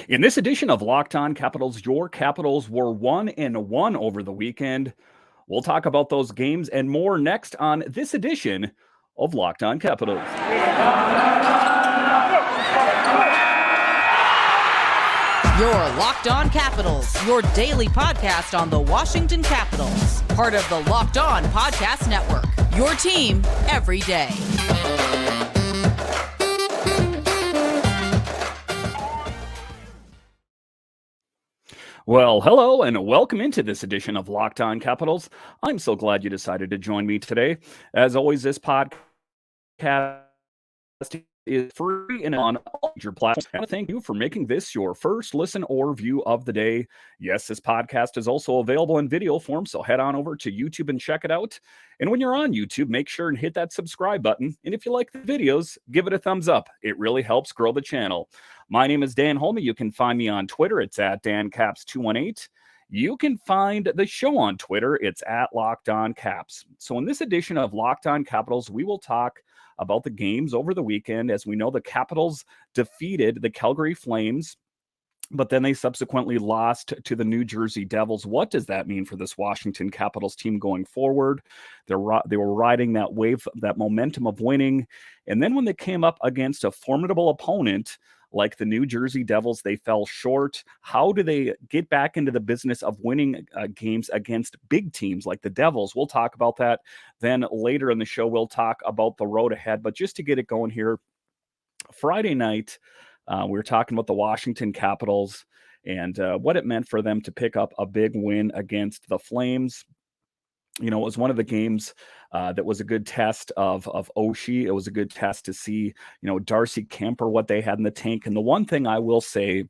In this edition of Locked On Capitals, your Capitals were 1-1 over the weekend. We'll talk about those games and more next on this edition of Locked On Capitals. Your Locked On Capitals, your daily podcast on the Washington Capitals. Part of the Locked On Podcast Network, your team every day. Well, hello and welcome into this edition of Locked On Capitals. I'm so glad you decided to join me today. As always, this podcast is free and on all your platforms. And thank you for making this your first listen or view of the day. Yes, this podcast is also available in video form, so head on over to YouTube and check it out. And when you're on YouTube, make sure and hit that subscribe button. And if you like the videos, give it a thumbs up. It really helps grow the channel. My name is Dan Holme. You can find me on Twitter. It's at DanCaps218. You can find the show on Twitter. It's at Locked On Caps. So in this edition of Locked On Capitals, we will talk about the games over the weekend. As we know, the Capitals defeated the Calgary Flames, but then they subsequently lost to the New Jersey Devils. What does that mean for this Washington Capitals team going forward? They were riding that wave, that momentum of winning. And then when they came up against a formidable opponent like the New Jersey Devils, they fell short. How do they get back into the business of winning games against big teams like the Devils? We'll talk about that. Then later in the show, we'll talk about the road ahead. But just to get it going here, Friday night, we were talking about the Washington Capitals and what it meant for them to pick up a big win against the Flames. You know, it was one of the games that was a good test of Oshie. It was a good test to see, Darcy Kuemper, what they had in the tank. And the one thing I will say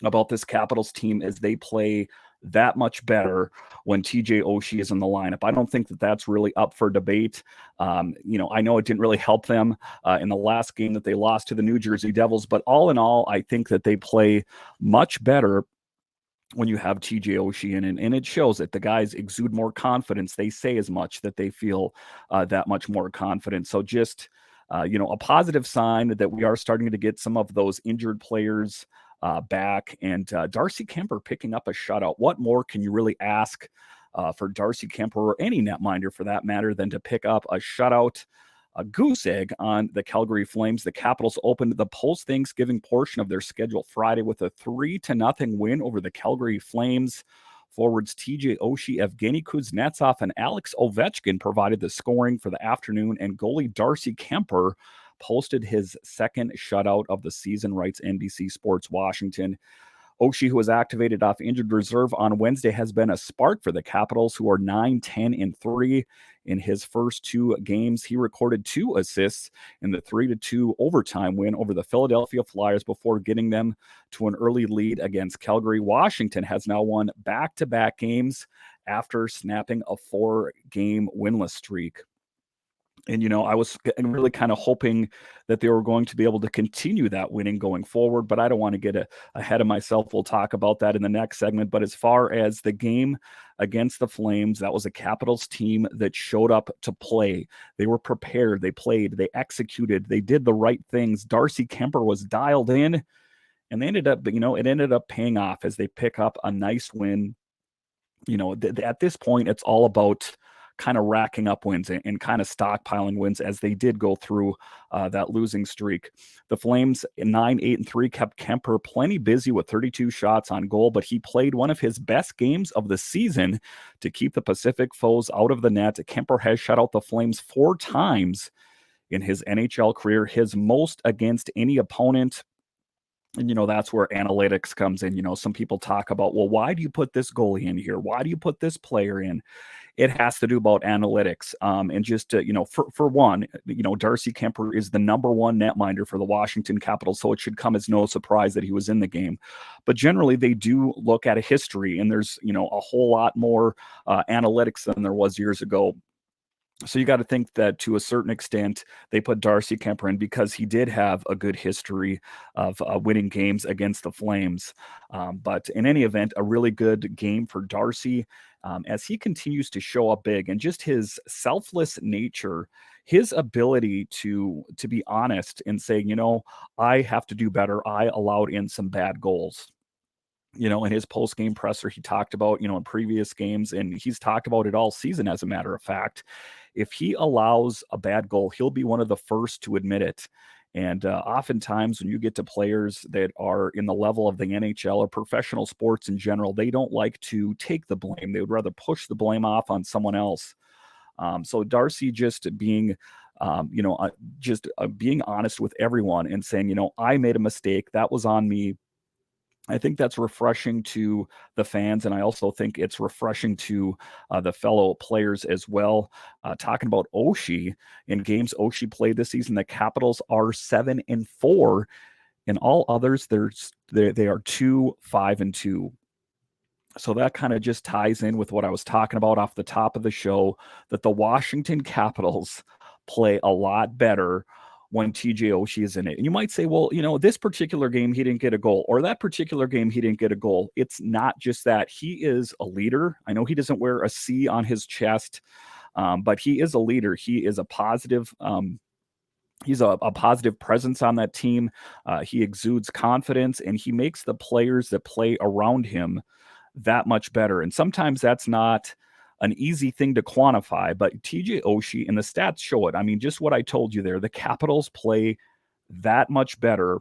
about this Capitals team is they play that much better when TJ Oshie is in the lineup. I don't think that that's really up for debate. I know it didn't really help them in the last game that they lost to the New Jersey Devils, but all in all, I think that they play much better when you have TJ Oshie in, and it shows that the guys exude more confidence. They say as much that they feel that much more confident. So just, a positive sign that we are starting to get some of those injured players back, and Darcy Kuemper picking up a shutout. What more can you really ask for Darcy Kuemper or any netminder for that matter than to pick up a shutout, a goose egg on the Calgary Flames? The Capitals opened the post-Thanksgiving portion of their schedule Friday with a 3-0 win over the Calgary Flames. Forwards TJ Oshie, Evgeny Kuzetsov, and Alex Ovechkin provided the scoring for the afternoon, and goalie Darcy Kuemper posted his second shutout of the season, writes NBC Sports Washington. Oshie, who was activated off injured reserve on Wednesday, has been a spark for the Capitals, who are 9-10-3 in his first two games. He recorded 2 assists in the 3-2 overtime win over the Philadelphia Flyers before getting them to an early lead against Calgary. Washington has now won back-to-back games after snapping a 4-game winless streak. And, I was really kind of hoping that they were going to be able to continue that winning going forward, but I don't want to get ahead of myself. We'll talk about that in the next segment. But as far as the game against the Flames, that was a Capitals team that showed up to play. They were prepared. They played. They executed. They did the right things. Darcy Kuemper was dialed in, and they ended up, it ended up paying off as they pick up a nice win. At this point, it's all about kind of racking up wins and kind of stockpiling wins as they did go through that losing streak. The Flames 9-8-3 kept Kuemper plenty busy with 32 shots on goal, but he played one of his best games of the season to keep the Pacific foes out of the net. Kuemper has shut out the Flames 4 times in his NHL career, his most against any opponent. And, that's where analytics comes in. Some people talk about, well, why do you put this goalie in here? Why do you put this player in? It has to do about analytics. And just, for one, Darcy Kuemper is the number one netminder for the Washington Capitals, so it should come as no surprise that he was in the game. But generally, they do look at a history, and there's, a whole lot more analytics than there was years ago. So you got to think that to a certain extent, they put Darcy Kuemper in because he did have a good history of winning games against the Flames. But in any event, a really good game for Darcy as he continues to show up big, and just his selfless nature, his ability to be honest and saying, I have to do better. I allowed in some bad goals. In his post-game presser, he talked about, in previous games, and he's talked about it all season, as a matter of fact. If he allows a bad goal, he'll be one of the first to admit it. And oftentimes when you get to players that are in the level of the NHL or professional sports in general, they don't like to take the blame. They would rather push the blame off on someone else. So Darcy just being, being honest with everyone and saying, I made a mistake. That was on me. I think that's refreshing to the fans, and I also think it's refreshing to the fellow players as well. Talking about Oshie, in games Oshie played this season, the Capitals are 7-4. In all others, they are 2-5-2. So that kind of just ties in with what I was talking about off the top of the show, that the Washington Capitals play a lot better when TJ Oshie is in it. And you might say, well, this particular game, he didn't get a goal, or that particular game, he didn't get a goal. It's not just that. He is a leader. I know he doesn't wear a C on his chest, but he is a leader. He is a positive, he's a positive presence on that team. He exudes confidence, and he makes the players that play around him that much better. And sometimes that's not an easy thing to quantify, but TJ Oshie, and the stats show it. I mean, just what I told you there, the Capitals play that much better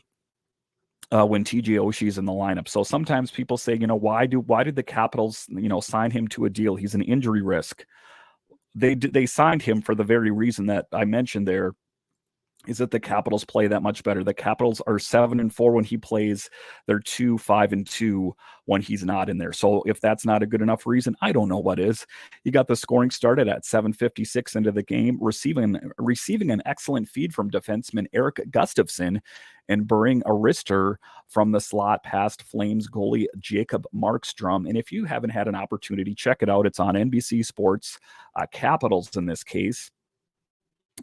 when TJ Oshie is in the lineup. So sometimes people say, why did the Capitals, sign him to a deal? He's an injury risk. They signed him for the very reason that I mentioned there, is that the Capitals play that much better. The Capitals are 7-4 when he plays. They're 2-5-2 when he's not in there. So if that's not a good enough reason, I don't know what is. You got the scoring started at 7:56 into the game, receiving an excellent feed from defenseman Eric Gustafsson and burying a wrister from the slot past Flames goalie Jacob Markstrom. And if you haven't had an opportunity, check it out. It's on NBC Sports, Capitals in this case.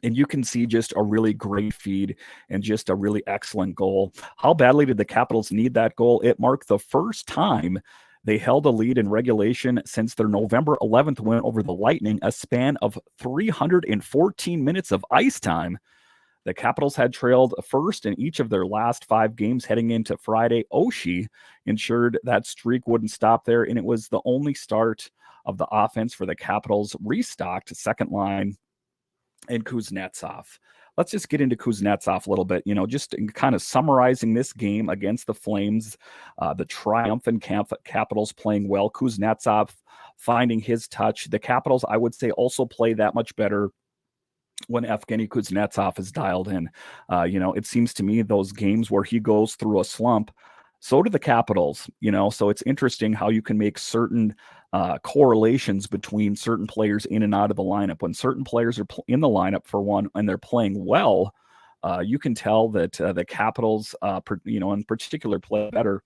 And you can see just a really great feed and just a really excellent goal. How badly did the Capitals need that goal? It marked the first time they held a lead in regulation since their November 11th win over the Lightning, a span of 314 minutes of ice time. The Capitals had trailed first in each of their last 5 games heading into Friday. Oshie ensured that streak wouldn't stop there, and it was the only start of the offense for the Capitals. Restocked second line and Kuzetsov. Let's just get into Kuzetsov a little bit, just kind of summarizing this game against the Flames, the triumphant Capitals playing well, Kuzetsov finding his touch. The Capitals, I would say, also play that much better when Evgeny Kuzetsov is dialed in. It seems to me those games where he goes through a slump, so do the Capitals, so it's interesting how you can make certain correlations between certain players in and out of the lineup. When certain players are in the lineup for one and they're playing well, you can tell that the Capitals, in particular, play better.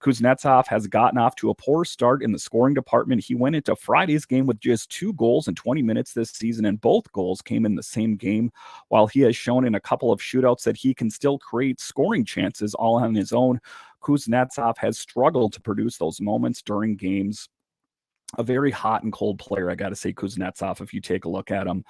Kuzetsov has gotten off to a poor start in the scoring department. He went into Friday's game with just 2 goals in 20 minutes this season, and both goals came in the same game. While he has shown in a couple of shootouts that he can still create scoring chances all on his own, Kuzetsov has struggled to produce those moments during games. A very hot and cold player, I got to say, Kuzetsov, if you take a look at him.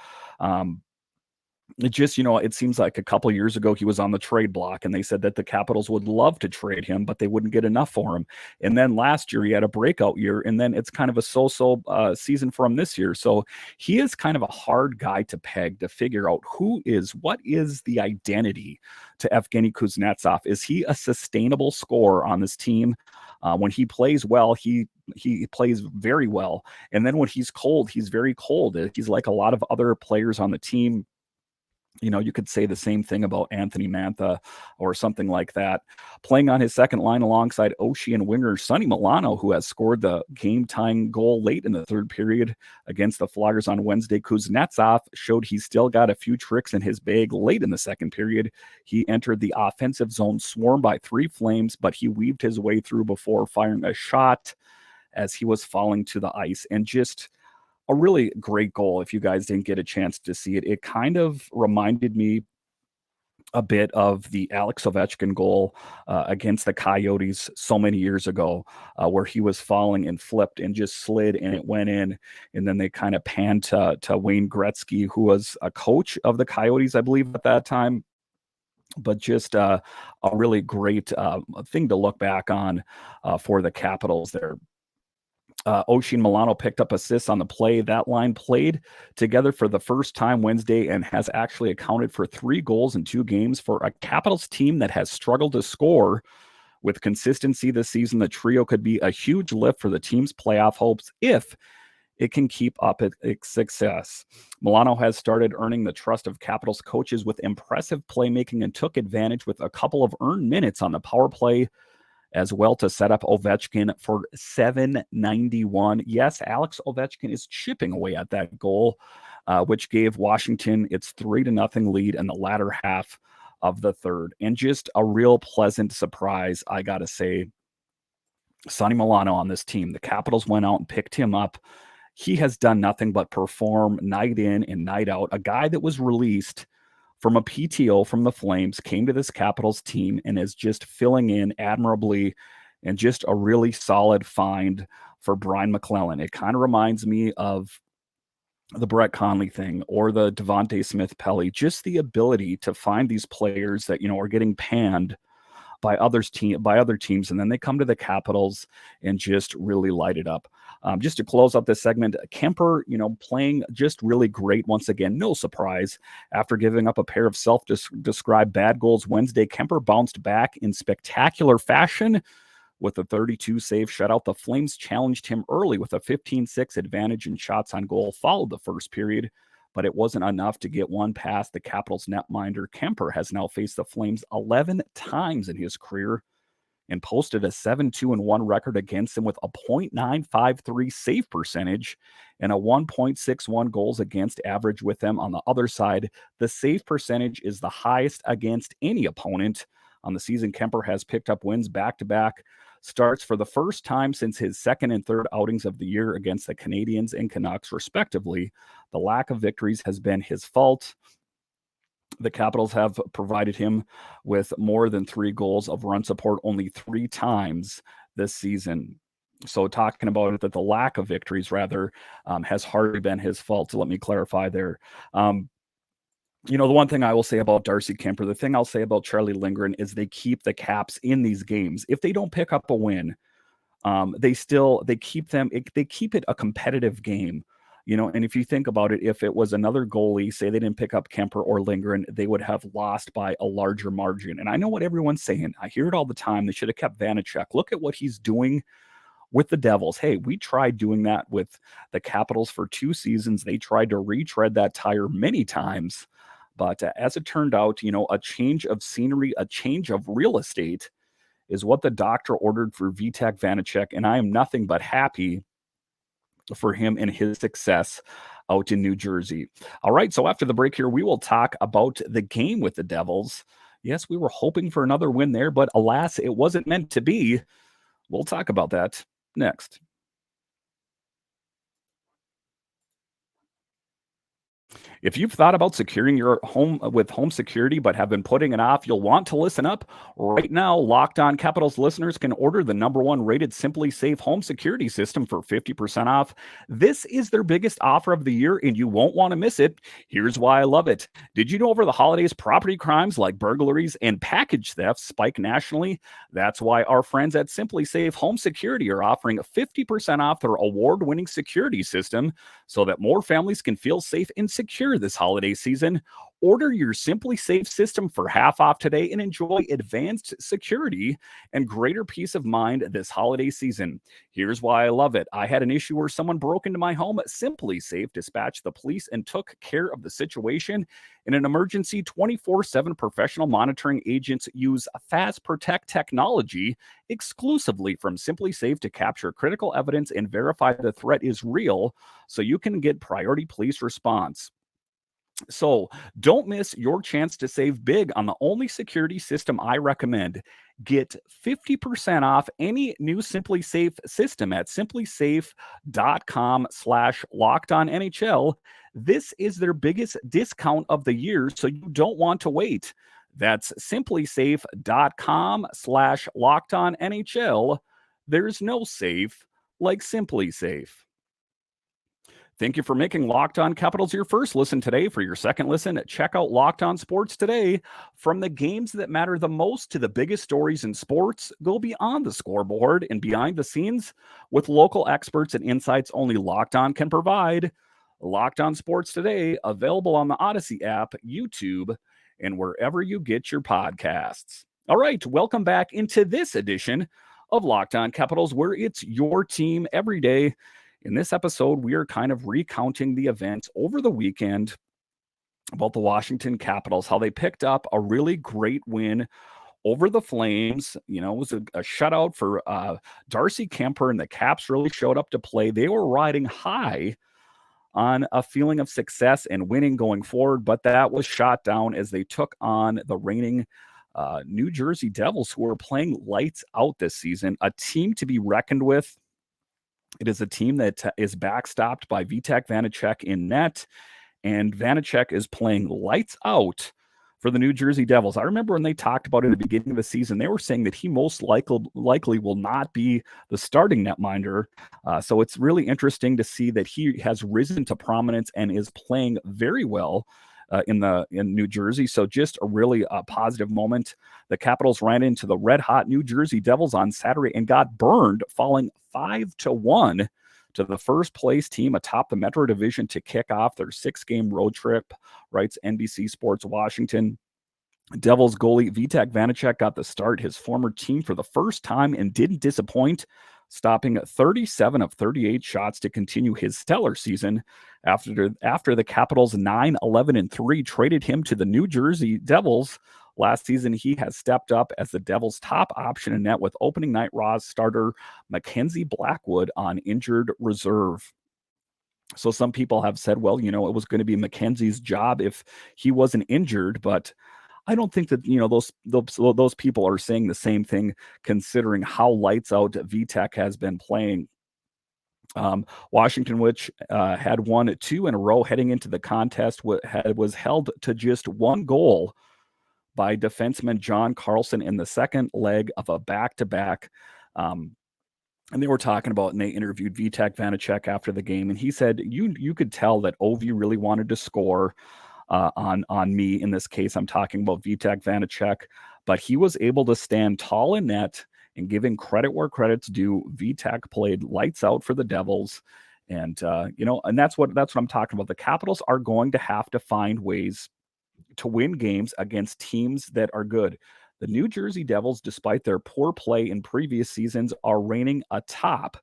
It just, it seems like a couple years ago he was on the trade block, and they said that the Capitals would love to trade him, but they wouldn't get enough for him. And then last year he had a breakout year, and then it's kind of a so-so season for him this year. So he is kind of a hard guy to peg, to figure out what is the identity to Evgeny Kuzetsov. Is he a sustainable scorer on this team? When he plays well, he plays very well. And then when he's cold, he's very cold. He's like a lot of other players on the team. You could say the same thing about Anthony Mantha or something like that. Playing on his second line alongside Oshie and winger Sonny Milano, who has scored the game-tying goal late in the third period against the Flyers on Wednesday, Kuzetsov showed he's still got a few tricks in his bag late in the second period. He entered the offensive zone swarmed by 3 Flames, but he weaved his way through before firing a shot as he was falling to the ice. And just a really great goal. If you guys didn't get a chance to see it, it kind of reminded me a bit of the Alex Ovechkin goal against the Coyotes so many years ago, where he was falling and flipped and just slid and it went in. And then they kind of panned to Wayne Gretzky, who was a coach of the Coyotes, I believe, at that time. But just a really great thing to look back on for the Capitals there. Oshie and Milano picked up assists on the play. That line played together for the first time Wednesday and has actually accounted for 3 goals in 2 games for a Capitals team that has struggled to score with consistency this season. The trio could be a huge lift for the team's playoff hopes if it can keep up its success. Milano has started earning the trust of Capitals coaches with impressive playmaking and took advantage with a couple of earned minutes on the power play as well to set up Ovechkin for .791. Yes, Alex Ovechkin is chipping away at that goal, which gave Washington its 3-0 lead in the latter half of the third. And just a real pleasant surprise, I got to say. Sonny Milano on this team. The Capitals went out and picked him up. He has done nothing but perform night in and night out. A guy that was released from a PTO from the Flames, came to this Capitals team and is just filling in admirably and just a really solid find for Brian McClellan. It kind of reminds me of the Brett Conley thing or the Devontae Smith-Pelly, just the ability to find these players that, are getting panned by other teams, and then they come to the Capitals and just really light it up. Just to close up this segment, Kuemper, playing just really great once again. No surprise. After giving up a pair of self-described bad goals Wednesday, Kuemper bounced back in spectacular fashion with a 32-save shutout. The Flames challenged him early with a 15-6 advantage in shots on goal, followed the first period, but it wasn't enough to get one past the Capitals netminder. Kuemper has now faced the Flames 11 times in his career and posted a 7-2-1 record against them with a .953 save percentage and a 1.61 goals against average with them. On the other side, the save percentage is the highest against any opponent on the season. Kuemper has picked up wins back-to-back starts for the first time since his second and third outings of the year against the Canadiens and Canucks, respectively. The lack of victories has been his fault. The Capitals have provided him with more than 3 goals of run support only 3 times this season. So talking about it, that the lack of victories, rather, has hardly been his fault. So let me clarify there. The one thing I will say about Darcy Kuemper, the thing I'll say about Chalie Lindgren is they keep the Caps in these games. If they don't pick up a win, they keep it a competitive game. And if you think about it, if it was another goalie, say they didn't pick up Kuemper or Lindgren, they would have lost by a larger margin. And I know what everyone's saying. I hear it all the time. They should have kept Vanecek. Look at what he's doing with the Devils. Hey, we tried doing that with the Capitals for 2 seasons. They tried to retread that tire many times. But as it turned out, a change of scenery, a change of real estate is what the doctor ordered for Vitek Vanecek. And I am nothing but happy for him and his success out in New Jersey. All right, so after the break here, we will talk about the game with the Devils. Yes, we were hoping for another win there, but alas, it wasn't meant to be. We'll talk about that next. If you've thought about securing your home with home security but have been putting it off, you'll want to listen up. Right now, Locked On Capitals listeners can order the #1 rated Simply Safe home security system for 50% off. This is their biggest offer of the year, and you won't want to miss it. Here's why I love it. Did you know over the holidays, property crimes like burglaries and package thefts spike nationally? That's why our friends at Simply Safe Home Security are offering 50% off their award-winning security system so that more families can feel safe and secure this holiday season. Order your Simply Safe system for half off today and enjoy advanced security and greater peace of mind this holiday season. Here's why I love it. I had an issue where someone broke into my home. Simply Safe dispatched the police and took care of the situation. In an emergency, 24/7 professional monitoring agents use Fast Protect technology exclusively from Simply Safe to capture critical evidence and verify the threat is real so you can get priority police response. So don't miss your chance to save big on the only security system I recommend. Get 50% off any new Simply Safe system at simplysafe.com/lockedonnhl. This is their biggest discount of the year, so you don't want to wait. That's simplysafe.com/LockedOnNHL. There's no safe like Simply Safe. Thank you for making Locked On Capitals your first listen today. For your second listen, check out Locked On Sports Today. From the games that matter the most to the biggest stories in sports, go beyond the scoreboard and behind the scenes with local experts and insights only Locked On can provide. Locked On Sports Today, available on the Odyssey app, YouTube, and wherever you get your podcasts. All right, welcome back into this edition of Locked On Capitals, where it's your team every day. In this episode, we are kind of recounting the events over the weekend about the Washington Capitals, how they picked up a really great win over the Flames. You know, it was a shutout for Darcy Kuemper, and the Caps really showed up to play. They were riding high on a feeling of success and winning going forward, but that was shot down as they took on the reigning New Jersey Devils, who are playing lights out this season, a team to be reckoned with. It is a team that is backstopped by Vitek Vanecek in net, and Vanecek is playing lights out for the New Jersey Devils. I remember when they talked about it at the beginning of the season, they were saying that he most likely will not be the starting netminder. So it's really interesting to see that he has risen to prominence and is playing very well in New Jersey. So just a really positive moment. The Capitals ran into the red-hot New Jersey Devils on Saturday and got burned, falling 5-1 to the first-place team atop the Metro Division to kick off their 6-game road trip, writes NBC Sports Washington. Devils goalie Vitek Vanecek got the start, his former team, for the first time and didn't disappoint, stopping 37 of 38 shots to continue his stellar season. After the Capitals 9-11-3 traded him to the New Jersey Devils last season, he has stepped up as the Devils' top option in net with opening night Raw starter Mackenzie Blackwood on injured reserve. So some people have said, well, you know, it was going to be Mackenzie's job if he wasn't injured, but I don't think that, you know, those people are saying the same thing, considering how lights out Vitek has been playing. Washington, which had won 2 in a row heading into the contest, was held to just 1 goal by defenseman John Carlson in the second leg of a back-to-back. And they were talking about, and they interviewed Vitek Vanecek after the game, and he said, you could tell that Ovi really wanted to score on me. In this case, I'm talking about Vitek Vanecek, but he was able to stand tall in net, and giving credit where credit's due, Vitek played lights out for the Devils. And, you know, and that's what I'm talking about. The Capitals are going to have to find ways to win games against teams that are good. The New Jersey Devils, despite their poor play in previous seasons, are reigning atop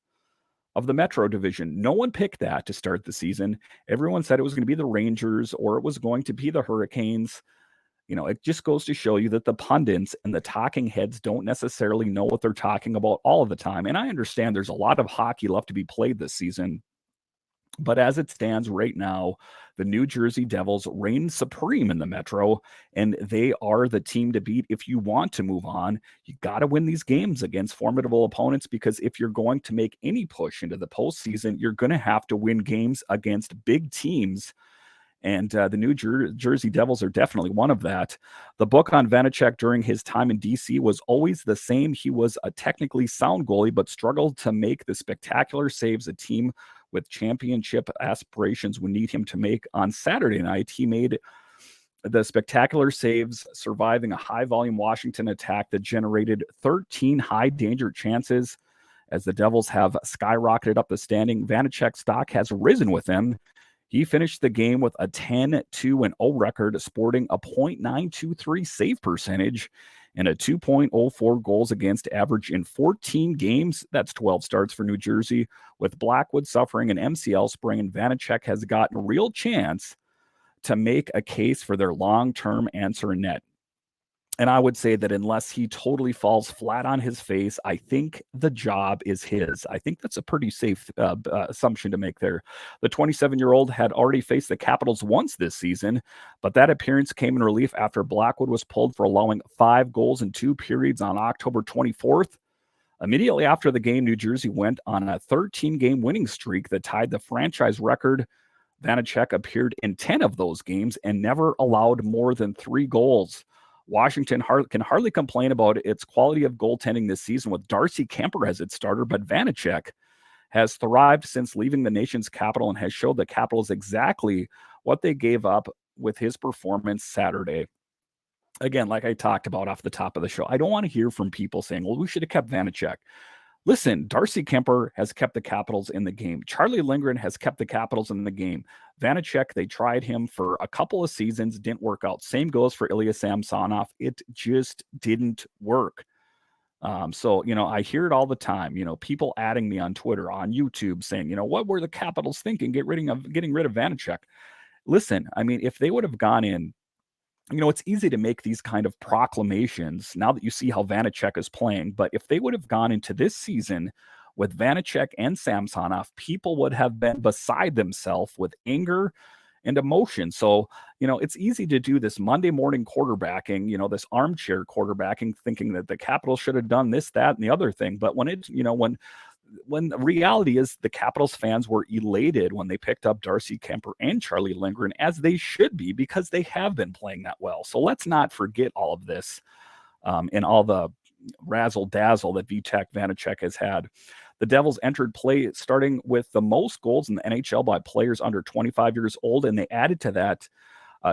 of the Metro Division. No one picked that to start the season. Everyone said it was going to be the Rangers or it was going to be the Hurricanes. You know, it just goes to show you that the pundits and the talking heads don't necessarily know what they're talking about all of the time. And I understand there's a lot of hockey left to be played this season. But as it stands right now, the New Jersey Devils reign supreme in the Metro, and they are the team to beat. If you want to move on, you got to win these games against formidable opponents, because if you're going to make any push into the postseason, you're going to have to win games against big teams. And the New Jersey Devils are definitely one of that. The book on Vanecek during his time in D.C. was always the same. He was a technically sound goalie, but struggled to make the spectacular saves a team with championship aspirations would need him to make. On Saturday night, he made the spectacular saves, surviving a high-volume Washington attack that generated 13 high-danger chances. As the Devils have skyrocketed up the standing, Vanecek's stock has risen with them. He finished the game with a 10-2-0 record, sporting a .923 save percentage and a 2.04 goals against average in 14 games. That's 12 starts for New Jersey. With Blackwood suffering an MCL sprain, Vanecek has gotten a real chance to make a case for their long-term answer in net. And I would say that unless he totally falls flat on his face, I think the job is his. I think that's a pretty safe assumption to make there. The 27-year-old had already faced the Capitals once this season, but that appearance came in relief after Blackwood was pulled for allowing 5 goals in 2 periods on October 24th. Immediately after the game, New Jersey went on a 13-game winning streak that tied the franchise record. Vanecek appeared in 10 of those games and never allowed more than 3 goals. Washington can hardly complain about its quality of goaltending this season with Darcy Kuemper as its starter, but Vanecek has thrived since leaving the nation's capital and has showed the Capitals exactly what they gave up with his performance Saturday. Again, like I talked about off the top of the show, I don't want to hear from people saying, well, we should have kept Vanecek. Listen, Darcy Kuemper has kept the Capitals in the game. Chalie Lindgren has kept the Capitals in the game. Vanecek, they tried him for a couple of seasons, didn't work out. Same goes for Ilya Samsonov. It just didn't work. So, I hear it all the time, people adding me on Twitter, on YouTube saying, what were the Capitals thinking getting rid of Vanecek? Listen, I mean, if they would have gone in, it's easy to make these kind of proclamations now that you see how Vanecek is playing. But if they would have gone into this season with Vanecek and Samsonov, people would have been beside themselves with anger and emotion. So, it's easy to do this Monday morning quarterbacking, this armchair quarterbacking, thinking that the Capitals should have done this, that, and the other thing. But when the reality is the Capitals fans were elated when they picked up Darcy Kuemper and Chalie Lindgren, as they should be, because they have been playing that well. So let's not forget all of this and all the razzle-dazzle that Vitek Vanecek has had. The Devils entered play starting with the most goals in the NHL by players under 25 years old, and they added to that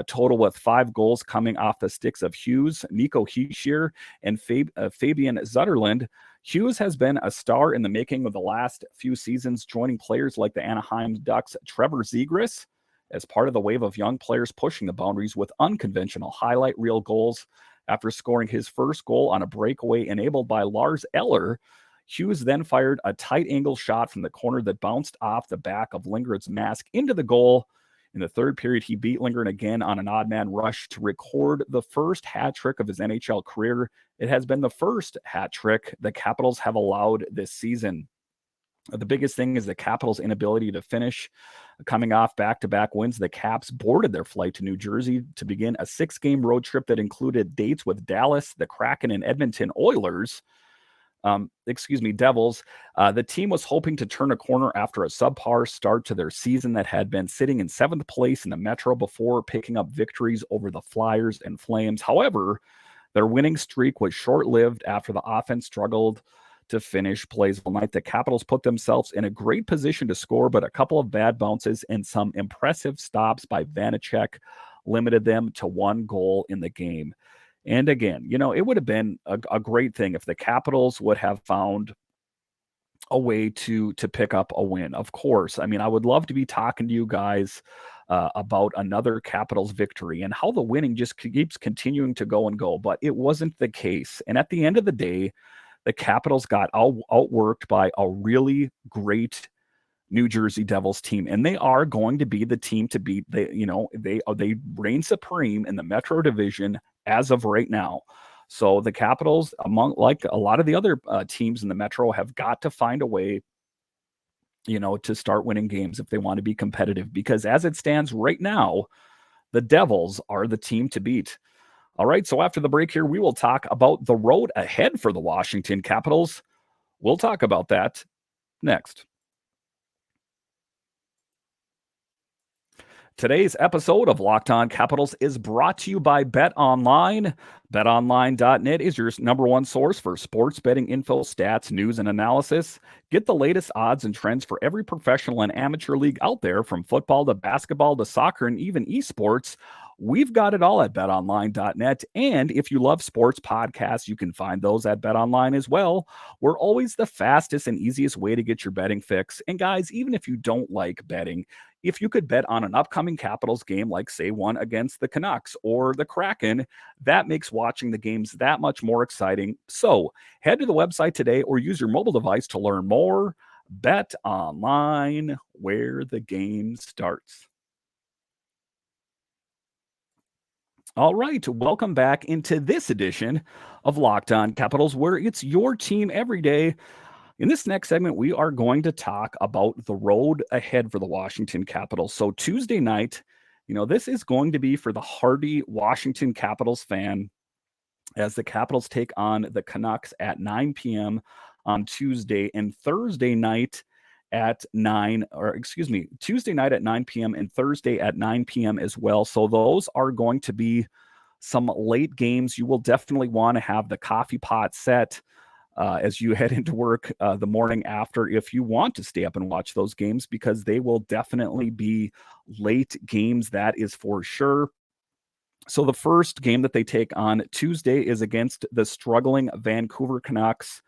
total with 5 goals coming off the sticks of Hughes, Nico Hischier, and Fabian Zetterlund. Hughes has been a star in the making of the last few seasons, joining players like the Anaheim Ducks' Trevor Zegras as part of the wave of young players pushing the boundaries with unconventional highlight reel goals. After scoring his first goal on a breakaway enabled by Lars Eller, Hughes then fired a tight angle shot from the corner that bounced off the back of Lindgren's mask into the goal. In the third period, he beat Lindgren again on an odd man rush to record the first hat trick of his NHL career. It has been the first hat trick the Capitals have allowed this season. The biggest thing is the Capitals' inability to finish. Coming off back-to-back wins, the Caps boarded their flight to New Jersey to begin a 6-game road trip that included dates with Dallas, the Kraken, and Edmonton Oilers. Devils. The team was hoping to turn a corner after a subpar start to their season that had been sitting in 7th place in the Metro before picking up victories over the Flyers and Flames. However, their winning streak was short-lived after the offense struggled to finish plays all night. The Capitals put themselves in a great position to score, but a couple of bad bounces and some impressive stops by Vanecek limited them to 1 goal in the game. And again, it would have been a great thing if the Capitals would have found a way to pick up a win. Of course, I mean, I would love to be talking to you guys about another Capitals victory and how the winning just keeps continuing to go and go, but it wasn't the case. And at the end of the day, the Capitals got outworked by a really great New Jersey Devils team, and they are going to be the team to beat. They reign supreme in the Metro Division as of right now. So the Capitals, among like a lot of the other teams in the Metro, have got to find a way, to start winning games if they want to be competitive. Because as it stands right now, the Devils are the team to beat. All right, so after the break here, we will talk about the road ahead for the Washington Capitals. We'll talk about that next. Today's episode of Locked On Capitals is brought to you by BetOnline. BetOnline.net is your number one source for sports betting info, stats, news, and analysis. Get the latest odds and trends for every professional and amateur league out there, from football to basketball to soccer and even esports. We've got it all at betonline.net. And if you love sports podcasts, you can find those at BetOnline as well. We're always the fastest and easiest way to get your betting fix. And guys, even if you don't like betting, if you could bet on an upcoming Capitals game, like say one against the Canucks or the Kraken, that makes watching the games that much more exciting. So head to the website today or use your mobile device to learn more. Bet online, where the game starts. All right, welcome back into this edition of Locked On Capitals, where it's your team every day. In this next segment, we are going to talk about the road ahead for the Washington Capitals. So Tuesday night, this is going to be for the hardy Washington Capitals fan, as the Capitals take on the Canucks at 9 p.m. on Tuesday, and Tuesday night at 9 p.m. and Thursday at 9 p.m. as well. So those are going to be some late games. You will definitely want to have the coffee pot set as you head into work the morning after if you want to stay up and watch those games, because they will definitely be late games. That is for sure. So the first game that they take on Tuesday is against the struggling Vancouver Canucks.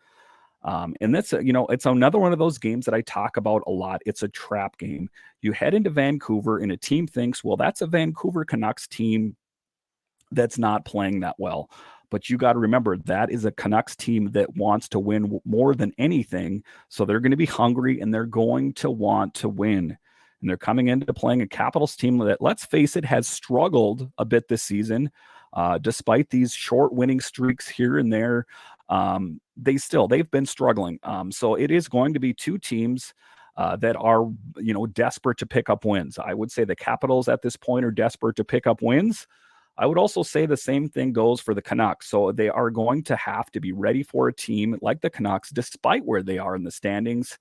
And that's, it's another one of those games that I talk about a lot. It's a trap game. You head into Vancouver and a team thinks, well, that's a Vancouver Canucks team that's not playing that well. But you got to remember, that is a Canucks team that wants to win more than anything. So they're going to be hungry and they're going to want to win. And they're coming into playing a Capitals team that, let's face it, has struggled a bit this season. Despite these short winning streaks here and there, they've been struggling. So it is going to be two teams that are, desperate to pick up wins. I would say the Capitals at this point are desperate to pick up wins. I would also say the same thing goes for the Canucks. So they are going to have to be ready for a team like the Canucks, despite where they are in the standings,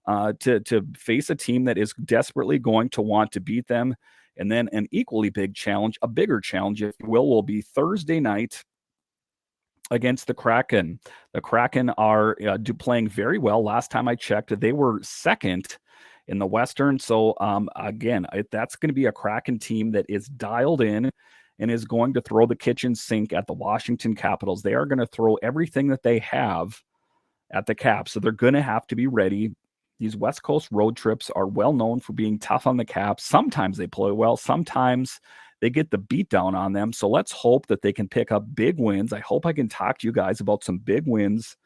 to face a team that is desperately going to want to beat them. And then an equally big challenge, a bigger challenge, if you will be Thursday night against the Kraken. The Kraken are playing very well. Last time I checked, they were second in the Western. So again, that's going to be a Kraken team that is dialed in and is going to throw the kitchen sink at the Washington Capitals. They are going to throw everything that they have at the Caps. So they're going to have to be ready. These West Coast road trips are well known for being tough on the Caps. Sometimes they play well. Sometimes they get the beat down on them. So let's hope that they can pick up big wins. I hope I can talk to you guys about some big wins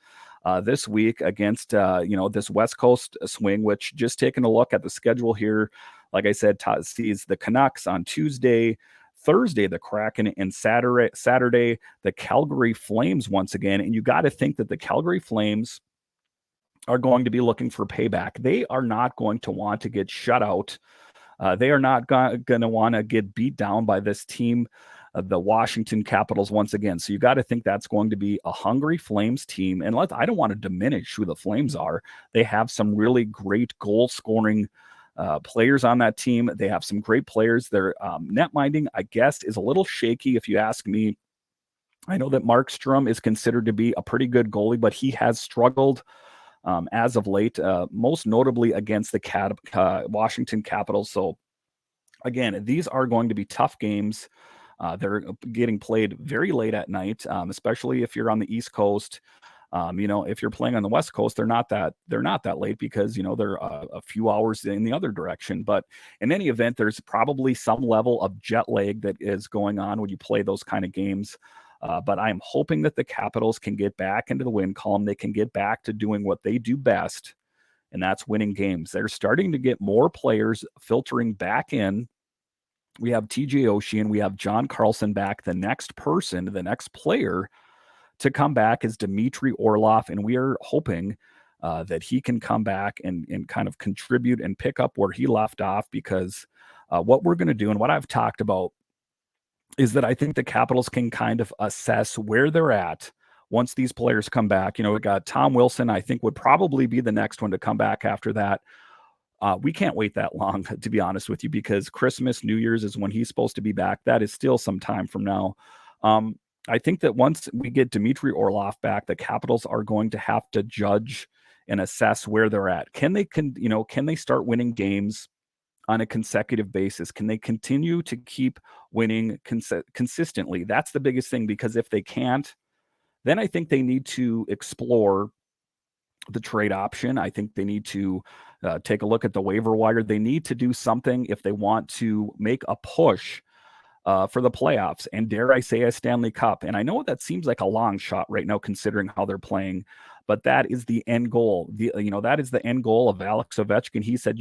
this week against, this West Coast swing, which, just taking a look at the schedule here, like I said, sees the Canucks on Tuesday, Thursday, the Kraken, and Saturday, the Calgary Flames once again. And you got to think that the Calgary Flames are going to be looking for payback. They are not going to want to get shut out. They are not going to want to get beat down by this team, the Washington Capitals, once again. So you got to think that's going to be a hungry Flames team. And I don't want to diminish who the Flames are. They have some really great goal-scoring players on that team. They have some great players. Their net minding, I guess, is a little shaky if you ask me. I know that Markstrom is considered to be a pretty good goalie, but he has struggled as of late, most notably against the Washington Capitals. So again, these are going to be tough games. They're getting played very late at night, especially if you're on the East Coast. If you're playing on the West Coast, they're not that late because, they're a few hours in the other direction. But in any event, there's probably some level of jet lag that is going on when you play those kind of games. But I'm hoping that the Capitals can get back into the win column. They can get back to doing what they do best, and that's winning games. They're starting to get more players filtering back in. We have TJ Oshie and we have John Carlson back. The next player to come back is Dmitry Orlov, and we are hoping that he can come back and kind of contribute and pick up where he left off, because what we're going to do and what I've talked about is that I think the Capitals can kind of assess where they're at once these players come back. We got Tom Wilson, I think, would probably be the next one to come back after that. We can't wait that long, to be honest with you, because Christmas, New Year's is when he's supposed to be back. That is still some time from now. I think that once we get Dmitry Orlov back, the Capitals are going to have to judge and assess where they're at. Can they start winning games on a consecutive basis? Can they continue to keep winning consistently? That's the biggest thing, because if they can't, then I think they need to explore the trade option. I think they need to take a look at the waiver wire. They need to do something if they want to make a push for the playoffs, and dare I say a Stanley Cup. And I know that seems like a long shot right now considering how they're playing, but that is the end goal. That is the end goal of Alex Ovechkin. He said,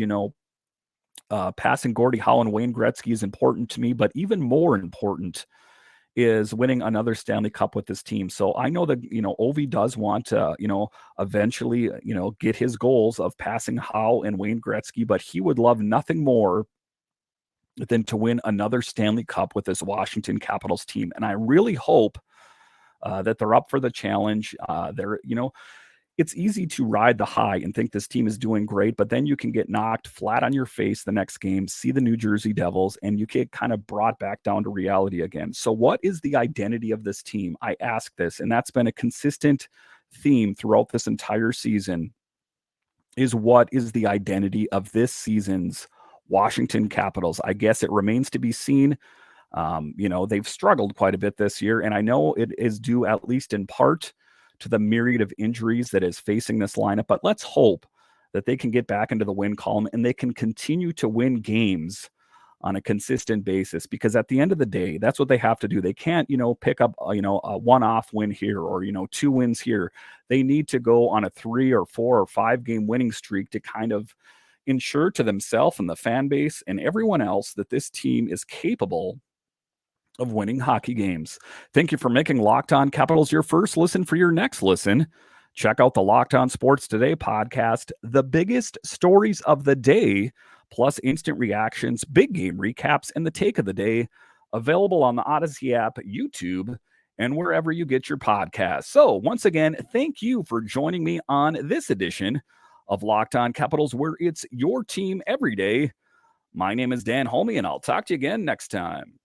passing Gordie Howe and Wayne Gretzky is important to me, but even more important is winning another Stanley Cup with this team. So I know that, Ovi does want to, eventually, get his goals of passing Howe and Wayne Gretzky, but he would love nothing more than to win another Stanley Cup with this Washington Capitals team. And I really hope that they're up for the challenge. it's easy to ride the high and think this team is doing great, but then you can get knocked flat on your face the next game, see the New Jersey Devils, and you get kind of brought back down to reality again. So what is the identity of this team? I ask this, and that's been a consistent theme throughout this entire season, is what is the identity of this season's Washington Capitals? I guess it remains to be seen. They've struggled quite a bit this year, and I know it is due at least in part to the myriad of injuries that is facing this lineup, but let's hope that they can get back into the win column and they can continue to win games on a consistent basis, because at the end of the day, that's what they have to do. They can't, pick up, a one-off win here or, 2 wins here. They need to go on a 3 or 4 or 5 game winning streak to kind of ensure to themselves and the fan base and everyone else that this team is capable of winning hockey games. Thank you for making Locked On Capitals your first listen for your next listen. Check out the Locked On Sports Today podcast, the biggest stories of the day, plus instant reactions, big game recaps, and the take of the day, available on the Odyssey app, YouTube, and wherever you get your podcasts. So once again, thank you for joining me on this edition of Locked On Capitals, where it's your team every day. My name is Dan Holme, and I'll talk to you again next time.